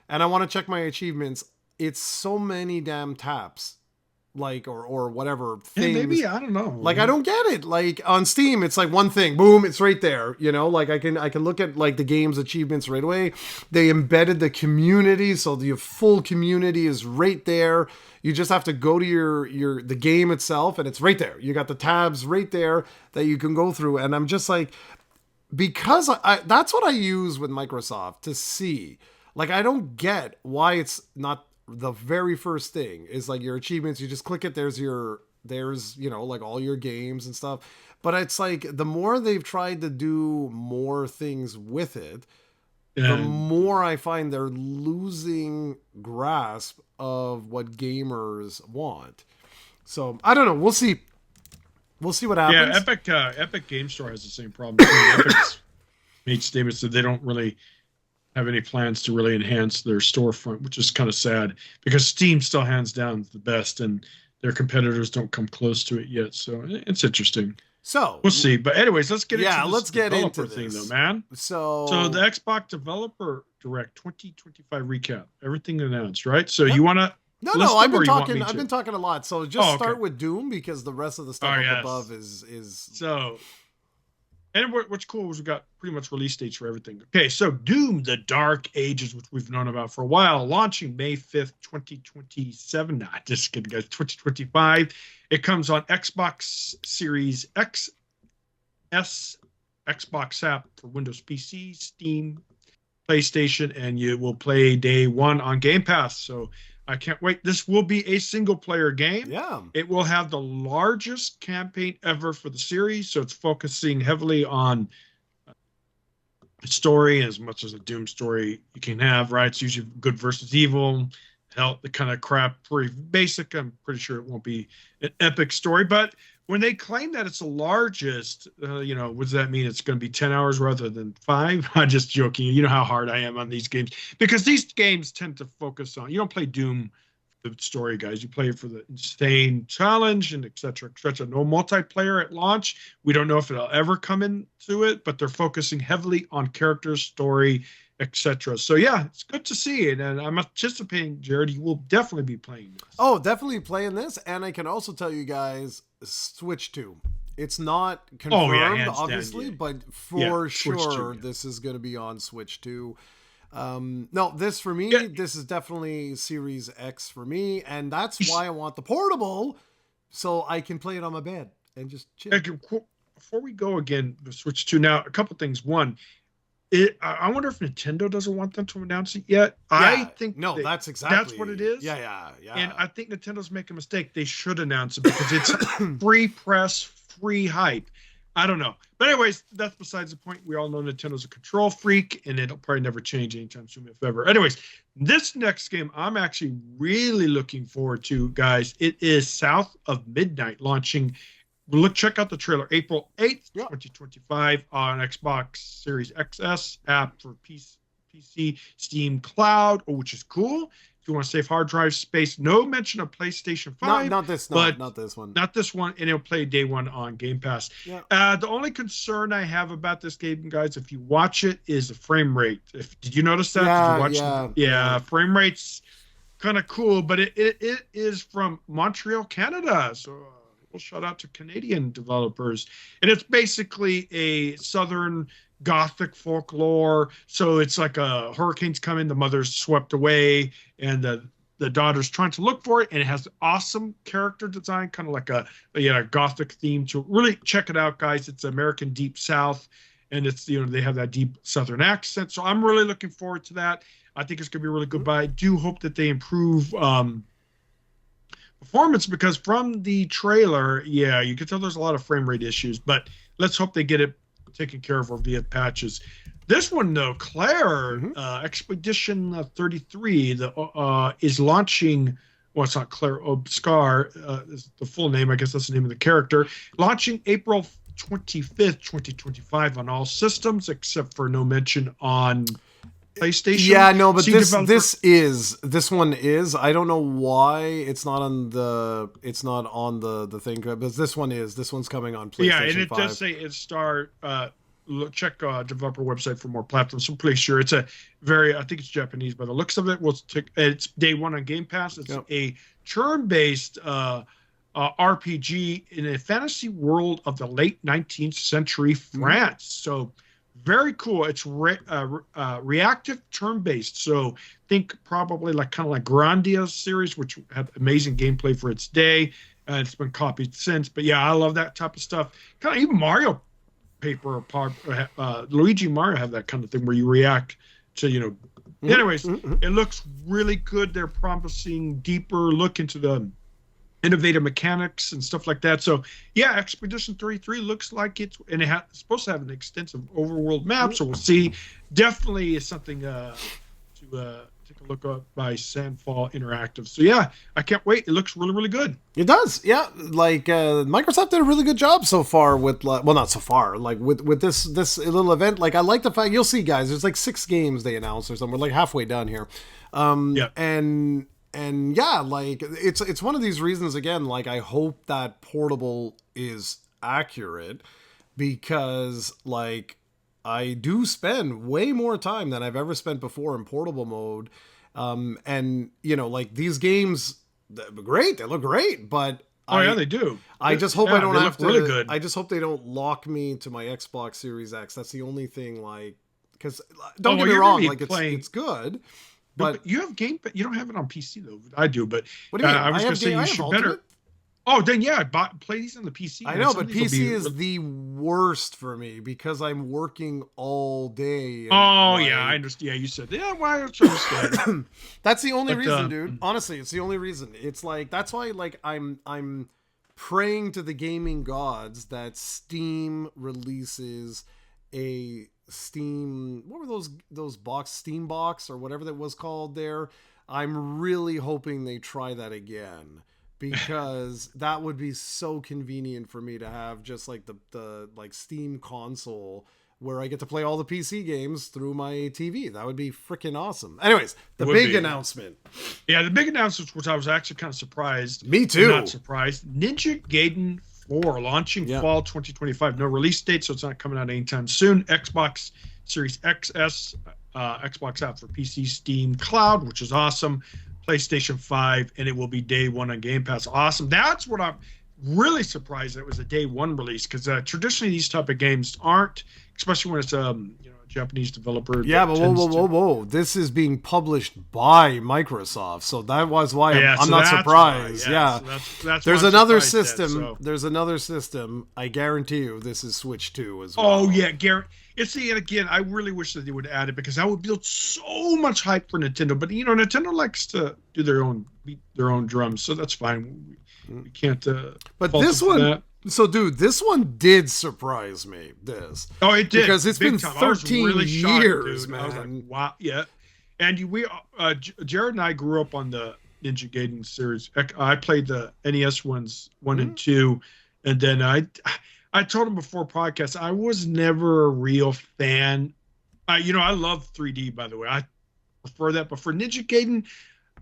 and I want to check my achievements, it's so many damn taps, like or whatever
Yeah,
things.
maybe I don't
Like I
know.
don't get it. Like on Steam, it's like one thing, boom, it's right there. You know, like I can look at like the game's achievements right away. They embedded the community, so the full community is right there. You just have to go to your the game itself, and it's right there. You got the tabs right there that you can go through. And I'm just like, because that's what I use with Microsoft to see. Like I don't get why it's not the very first thing is like your achievements. You just click it. There's like all your games and stuff. But it's like the more they've tried to do more things with it, the
And
more I find they're losing grasp of what gamers want. So I don't know. We'll see. We'll see what
yeah,
happens.
Epic Game Store has the same problem too. Epic's made statements that they don't really have any plans to really enhance their storefront, which is kind of sad because Steam still hands down the best, and their competitors don't come close to it yet. So it's interesting.
So
We'll see. But anyways, let's get
yeah,
into this
let's get into
developer thing, though,
this.
man. So the
So
Xbox Developer Direct 2025 recap, everything announced, right? So
yep.
you want to
No,
list
I've
them,
been
or you want
talking.
me
I've
to?
been talking a lot. So just
Oh, okay.
start with Doom because the rest of the stuff
Oh,
up
yes.
above is
So, and what's cool is we got pretty much release dates for everything. Okay, so Doom: The Dark Ages, which we've known about for a while, launching May 5th, 2027. Nah, just kidding, guys. 2025. It comes on Xbox Series X, S, Xbox app for Windows PC, Steam, PlayStation, and you will play day one on Game Pass. So I can't wait. This will be a single player game.
yeah.
It will have the largest campaign ever for the series. So it's focusing heavily on story as much as a Doom story you can have, right? It's usually good versus evil, hell, the kind of crap, pretty basic. I'm pretty sure it won't be an epic story, but when they claim that it's the largest, what does that mean? It's going to be 10 hours rather than 5? I'm just joking. You know how hard I am on these games because these games tend to focus on, you don't play Doom for the story, guys. You play it for the insane challenge and et cetera, et cetera. No multiplayer at launch. We don't know if it'll ever come into it, but they're focusing heavily on characters, story, etc. So yeah, it's good to see it, and I'm anticipating, Jared, you will definitely be playing this.
Oh, definitely playing this, and I can also tell you guys, Switch 2. It's not
Oh yeah,
confirmed,
hands down,
obviously,
yeah.
but
Yeah,
for
Switch
sure
2, yeah.
this is going to be on Switch 2. No, this for me,
Yeah,
this is definitely Series X for me, and that's why I want the portable, so I can play it on my bed and just chill.
okay, before we go again, the Switch 2. Now, a couple things. One, I wonder if Nintendo doesn't want them to announce it yet. I
Yeah,
think
no,
that's
that's
what it is.
yeah.
And I think Nintendo's making a mistake. They should announce it because it's free press, free hype. I don't know. But anyways, that's besides the point. We all know Nintendo's a control freak, and it'll probably never change anytime soon, if ever. Anyways, this next game I'm actually really looking forward to, guys. It is South of Midnight launching. Check out the trailer. April 8th, 2025 on Xbox Series XS app for PC, Steam Cloud, which is cool. If you want to save hard drive space, no mention of PlayStation 5.
Not this one.
Not this one, and it'll play day one on Game Pass.
Yeah.
The only concern I have about this game, guys, if you watch it, is the frame rate. Did you notice that? Frame rate's kind of cool, but it is from Montreal, Canada. So we'll shout out to Canadian developers. And it's basically a Southern Gothic folklore. So it's like a hurricane's coming, the mother's swept away, and the daughter's trying to look for it. And it has awesome character design, kind of like a Gothic theme. So really check it out, guys. It's American Deep South, and it's, they have that deep Southern accent. So I'm really looking forward to that. I think it's going to be really good, but I do hope that they improve performance, because from the trailer, you can tell there's a lot of frame rate issues, but let's hope they get it taken care of via patches. This one, though, Claire, Expedition 33, is launching. Well, it's not Claire Obscar, is the full name. I guess that's the name of the character. Launching April 25th, 2025 on all systems, except for no mention on PlayStation.
Yeah, no, but this one is. I don't know why it's not on the thing, but this one's coming on PlayStation 5.
Yeah, and it does say it's check developer website for more platforms. I'm pretty sure it's I think it's Japanese by the looks of it. It's day one on Game Pass. It's a turn-based RPG in a fantasy world of the late 19th century France. So very cool. It's reactive turn-based. So think probably kind of like Grandia's series, which had amazing gameplay for its day. It's been copied since. But yeah, I love that type of stuff. Kind of even Mario Paper, Luigi and Mario have that kind of thing where you react to, Anyways, it looks really good. They're promising deeper look into the innovative mechanics and stuff like that. So yeah, Expedition 33 looks like it's supposed to have an extensive overworld map. So we'll see. Definitely is something to take a look at by Sandfall Interactive. So yeah, I can't wait. It looks really, really good.
It does. Yeah. Like Microsoft did a really good job so far with, not so far, like with this little event. Like I like the fact, you'll see, guys, there's like 6 games they announced or something. We're like halfway done here. And yeah, like it's one of these reasons, again, like I hope that portable is accurate, because like I do spend way more time than I've ever spent before in portable mode. And like these games, they're great. They look great, but
they do.
I just hope I don't have to.
Really good.
I just hope they don't lock me to my Xbox Series X. That's the only thing, because don't get me wrong, like it's good. But
you have Game, but you don't have it on PC though. I do, but
what do you mean?
I was going to say you should better. Oh, then play these on the PC.
I know, but PC is the worst for me because I'm working all day.
I understand. Yeah, you said why don't you understand?
That's the only reason, dude. Honestly, it's the only reason. It's like that's why I'm praying to the gaming gods that Steam releases a Steam, what were those Steam box or whatever that was called there. I'm really hoping they try that again, because that would be so convenient for me to have just like the like Steam console where I get to play all the PC games through my TV. That would be freaking awesome. Anyways, the big announcement.
Yeah, the big announcement, which I was actually kind of surprised.
Me too.
Not surprised. Ninja Gaiden 4 launching fall 2025. No release date, so it's not coming out anytime soon. Xbox Series XS, Xbox app for PC, Steam Cloud, which is awesome. PlayStation 5, and it will be day one on Game Pass. Awesome. That's what I'm really surprised that it was a day one release, because traditionally these type of games aren't especially when it's a Japanese developer
Yeah,
that
but whoa,
tends
whoa,
to.
whoa, whoa! This is being published by Microsoft, so that was why
Yeah,
I'm
so
not
that's why.
surprised.
Yeah,
Yeah,
so that's why
there's
I'm
another
surprised then.
system.
So.
There's another system. I guarantee you, this is Switch 2 as
Oh
well.
yeah, Garrett. And see, and again, I really wish that they would add it because that would build so much hype for Nintendo. But Nintendo likes to do their own beat their own drums, so that's fine. We can't
But
fault them
this
for
one,
that.
so dude, this one did surprise me. This
Oh, it did
because it's
big
been
time. I was
13
really shocked,
years,
dude. I was like,
man.
wow, yeah. And Jared and I grew up on the Ninja Gaiden series. I played the NES ones, one and two, and then I told him before podcast I was never a real fan. I love 3D, by the way. I prefer that, but for Ninja Gaiden,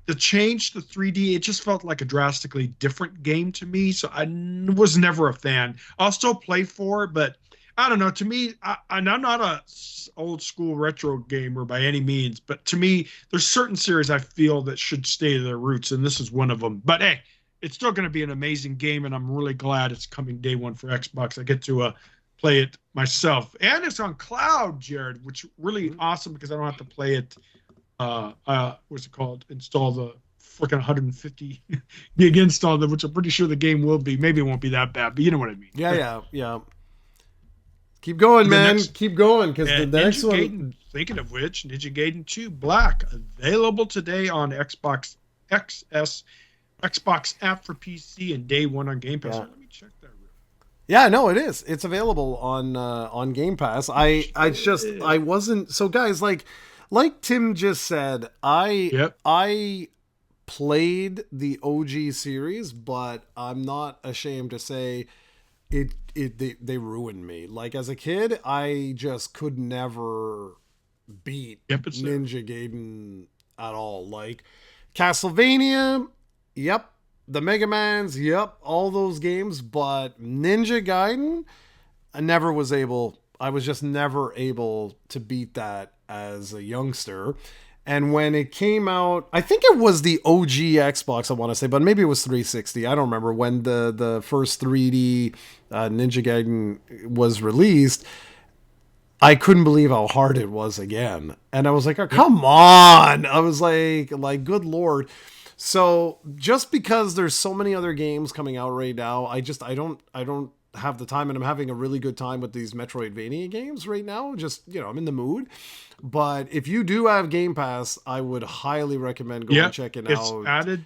the change to 3D, it just felt like a drastically different game to me. So was never a fan. I'll still play for it, but I don't know. To me, and I'm not a old school retro gamer by any means, but to me, there's certain series I feel that should stay to their roots, and this is one of them. But hey, it's still going to be an amazing game, and I'm really glad it's coming day one for Xbox. I get to play it myself, and it's on cloud, Jared, which is really awesome because I don't have to play it. What's it called? Install the freaking 150 gig install, which I'm pretty sure the game will be. Maybe it won't be that bad, but you know what I mean.
Yeah. Keep going, man. Keep going, because the next one.
Gaiden, thinking of which, Ninja Gaiden 2 Black available today on Xbox XS, Xbox app for PC, and day one on Game Pass.
Yeah.
Let me check that.
Yeah, no, it is. It's available on Game Pass. I wasn't so guys like Tim just said. I played the OG series, but I'm not ashamed to say they ruined me. Like as a kid, I just could never beat Ninja Gaiden at all. Like Castlevania, yep. The Mega Mans, yep, all those games, but Ninja Gaiden, I was just never able to beat that as a youngster. And when it came out, I think it was the OG Xbox, I want to say, but maybe it was 360. I don't remember when the first 3D Ninja Gaiden was released. I couldn't believe how hard it was again. And I was like, oh, come on. I was like, good Lord. So just because there's so many other games coming out right now, I don't have the time, and I'm having a really good time with these Metroidvania games right now. Just, I'm in the mood. But if you do have Game Pass, I would highly recommend going and checking
it's
out.
Added.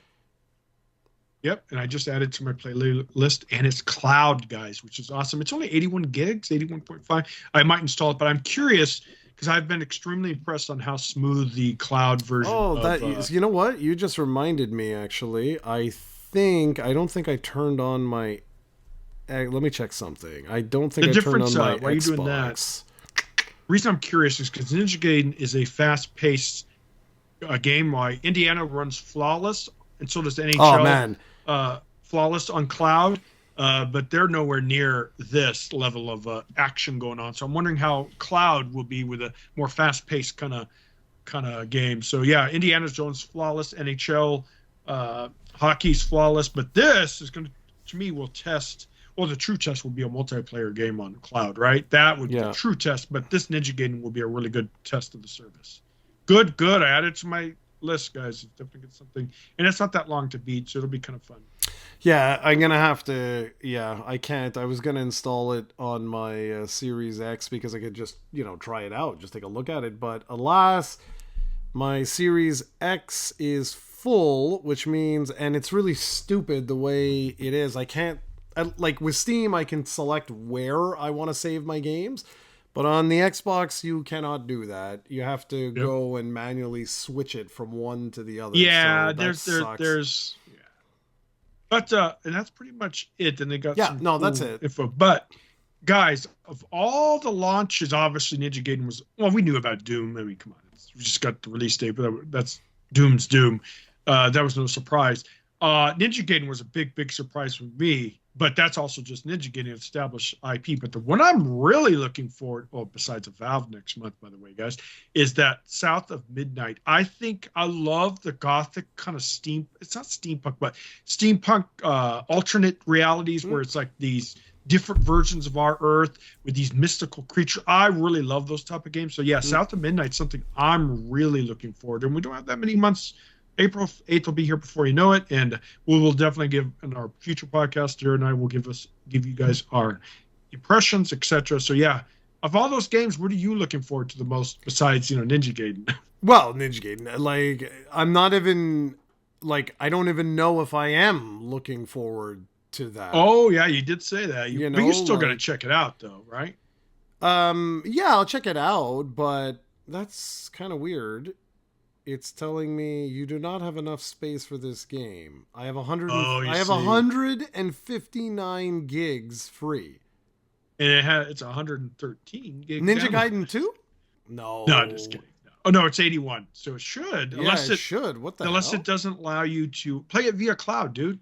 Yep, and I just added to my playlist, and it's cloud, guys, which is awesome. It's only 81 gigs, 81.5. I might install it, but I'm curious because I've been extremely impressed on how smooth the cloud version.
You know what? You just reminded me. Actually, I don't think I turned on my. Let me check something. I don't think I turned on my Xbox. Why are you doing that?
The reason I'm curious is because Ninja Gaiden is a fast-paced game. Why Indiana runs flawless, and so does NHL.
Oh man,
flawless on cloud. But they're nowhere near this level of action going on. So I'm wondering how cloud will be with a more fast-paced kind of game. So yeah, Indiana Jones flawless, NHL hockey's flawless, but this is going to me will test. Well, the true test will be a multiplayer game on cloud, right? That would be the true test, but this Ninja Gaiden will be a really good test of the service. Good. I added to my list, guys. Definitely get something, and it's not that long to beat, so it'll be kind of fun.
Yeah, I'm gonna have to. Yeah, I can't. I was gonna install it on my Series X because I could just try it out, just take a look at it. But alas, my Series X is full, which means, and it's really stupid the way it is. I can't. Like with Steam, I can select where I want to save my games, but on the Xbox, you cannot do that. You have to go and manually switch it from one to the other.
Yeah,
so
there's. But and that's pretty much it. And they got
that's it.
Info. But guys, of all the launches, obviously Ninja Gaiden was. Well, we knew about Doom. I mean, come on, we just got the release date, but that's Doom's Doom. That was no surprise. Ninja Gaiden was a big surprise for me. But that's also just Ninja Gaiden established IP. But the one I'm really looking forward, besides a Valve next month, by the way, guys, is that South of Midnight. I love the gothic kind of it's not steampunk, but steampunk alternate realities where it's like these different versions of our Earth with these mystical creatures. I really love those type of games. So yeah,
Mm.
South of Midnight's something I'm really looking forward to. And we don't have that many months. April 8th will be here before you know it, and we will definitely give in our future podcast. Jared and I will give you guys our impressions, etc. So yeah, of all those games, what are you looking forward to the most besides Ninja Gaiden?
Well, Ninja Gaiden, like I'm not even like I don't even know if I am looking forward to that.
Oh yeah, you did say that. But you're still gonna
Like
check it out though, right?
yeah, I'll check it out, but that's kind of weird. It's telling me you do not have enough space for this game.
Oh, you
I have
see.
159 gigs free.
And it's 113 gig
Ninja
download.
Gaiden 2?
No, I'm just
No.
kidding. No. Oh no, it's 81. So it should,
Yeah, it should. What the
unless it
hell?
doesn't allow you to play it via cloud, dude.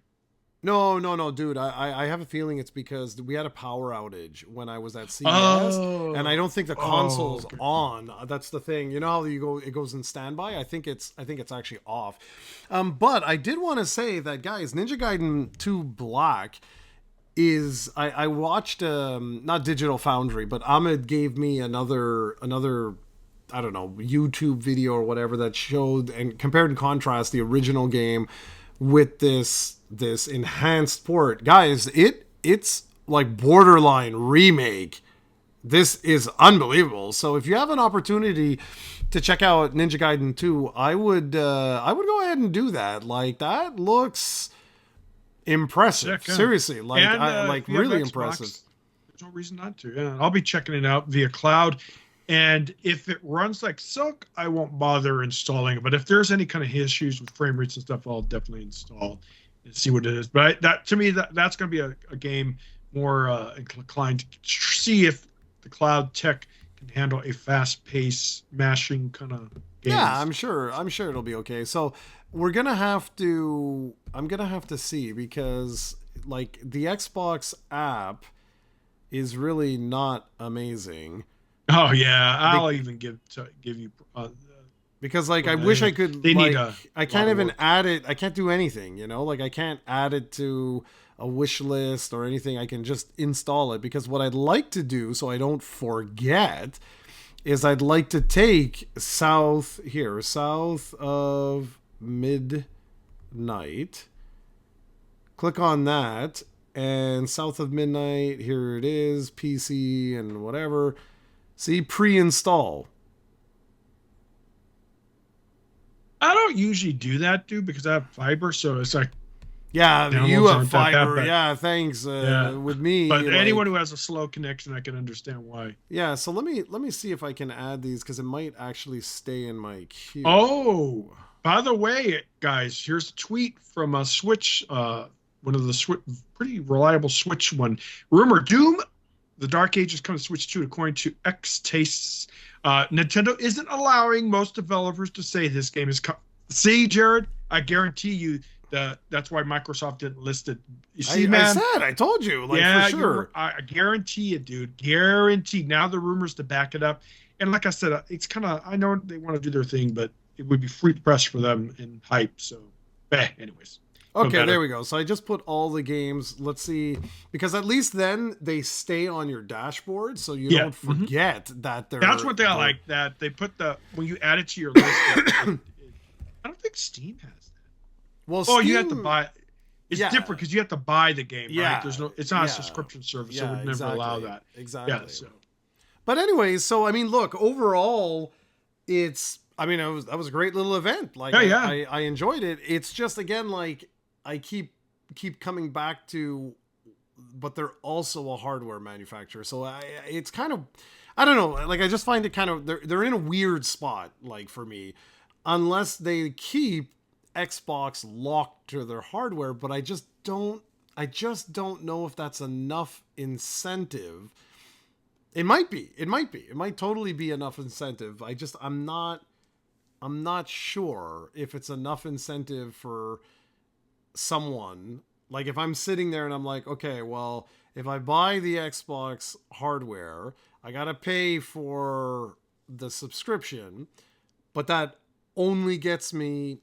No, dude. I have a feeling it's because we had a power outage when I was at CES, and I
Oh,
don't think the
oh,
console's
okay.
on. That's the thing. You know how it goes in standby. I think it's actually off. But I did want to say that, guys, Ninja Gaiden 2 Black is I watched not Digital Foundry, but Ahmed gave me another I don't know, YouTube video or whatever that showed and compared and contrast the original game with this enhanced port. Guys, it's like borderline remake. This is unbelievable. So if you have an opportunity to check out Ninja Gaiden 2, I would go ahead and do that. Like that looks impressive.
Check
Seriously, like
And
I like
if you have
really
Xbox,
impressive.
there's no reason not to. Yeah, I'll be checking it out via cloud. And if it runs like silk, I won't bother installing it. But if there's any kind of issues with frame rates and stuff, I'll definitely install and see what it is. But that to me, that's going to be a game more inclined to see if the cloud tech can handle a fast-paced, mashing kind of
Yeah,
games.
I'm sure it'll be okay. So I'm gonna have to see because like the Xbox app is really not amazing.
Oh yeah,
Be-
I'll even give you.
because like I wish I could
They need
like
a
I
lot
can't
of
even
work.
add it. I can't do anything, like I can't add it to a wish list or anything. I can just install it because what I'd like to do so I don't forget is I'd like to take south of midnight. Click on that and south of midnight, here it is, PC and whatever. See, pre-install.
I don't usually do that, dude, because I have fiber, so it's like
Yeah, you
downloads
have
aren't that bad.
fiber.
But
Yeah, thanks.
yeah,
With me,
but anyone
like,
who has a slow connection, I can understand why.
yeah. So let me see if I can add these because it might actually stay in my
Oh,
queue.
by the way, guys, here's a tweet from a Switch, one of the pretty reliable Switch one. Rumor Doom, the Dark Ages come to Switch 2, according to X Tastes. Nintendo isn't allowing most developers to say this game is. See, Jared, I guarantee you that's why Microsoft didn't list it. You see, man.
I told you, like
Yeah,
for sure.
I guarantee it, dude. Guaranteed. Now the rumors to back it up, and like I said, it's kind of I know they want to do their thing, but it would be free press for them and hype. So, anyways, feel
Okay, there
better.
we go. So I just put all the games. Let's see, because at least then they stay on your dashboard, so you
Yeah,
don't forget that
that's one thing I
they're
like. That they put the when you add it to your list. I don't think Steam has that.
well,
Oh, you have to
Steam.
buy. It's
Yeah,
different because you have to buy the game, right?
yeah,
There's no. It's not a
yeah,
subscription service, so it
yeah.
would never allow
Exactly,
that. Yeah.
exactly.
So.
But anyways, so I mean, look, overall, it's. I mean, that was a great little event. Like
Yeah. Yeah.
I enjoyed it. It's just again like I keep coming back to, but they're also a hardware manufacturer, so it's kind of I don't know. Like I just find it kind of they're in a weird spot. Like for me, unless they keep Xbox locked to their hardware, but I just don't know if that's enough incentive. It might be. It might be. It might totally be enough incentive. I'm not sure if it's enough incentive for someone. Like if I'm sitting there and I'm like, okay, well, if I buy the Xbox hardware, I got to pay for the subscription, but that only gets me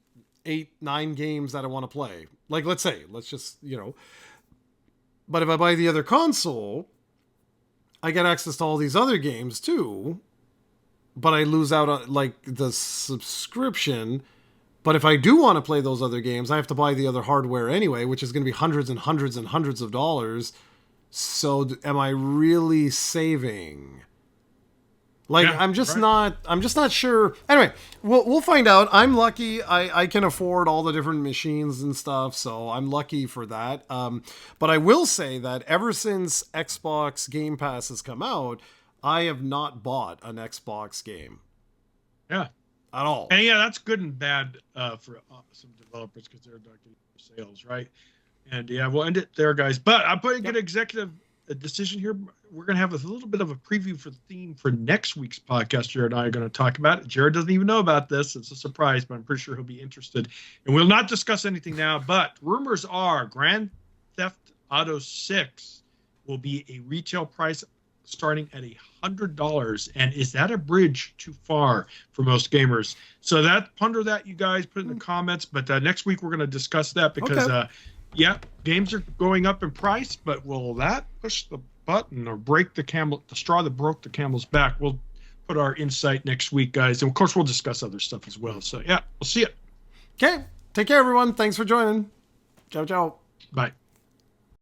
8, 9 games that I want to play. Like let's say, let's just, But if I buy the other console, I get access to all these other games too. But I lose out on like the subscription. But if I do want to play those other games, I have to buy the other hardware anyway, which is going to be hundreds and hundreds and hundreds of dollars. So am I really saving? Like,
Yeah,
I'm just
right.
not sure. Anyway, we'll find out. I'm lucky. I can afford all the different machines and stuff, so I'm lucky for that. But I will say that ever since Xbox Game Pass has come out, I have not bought an Xbox game
Yeah.
at all.
And yeah, that's good and bad for some developers because they're not getting sales, right? And yeah, we'll end it there, guys. But I'm putting an executive decision here. We're going to have a little bit of a preview for the theme for next week's podcast. Jared and I are going to talk about it. Jared doesn't even know about this. It's a surprise, but I'm pretty sure he'll be interested. And we'll not discuss anything now, but rumors are Grand Theft Auto 6 will be a retail price starting at $100. And is that a bridge too far for most gamers? So ponder that, you guys. Put it in the comments. But next week we're going to discuss that because
Okay.
yeah, games are going up in price, but will that push the button or break the straw that broke the camel's back? We'll put our insight next week, guys. And of course, we'll discuss other stuff as well. So yeah, we'll see you.
Okay. Take care, everyone. Thanks for joining. Ciao, ciao.
Bye.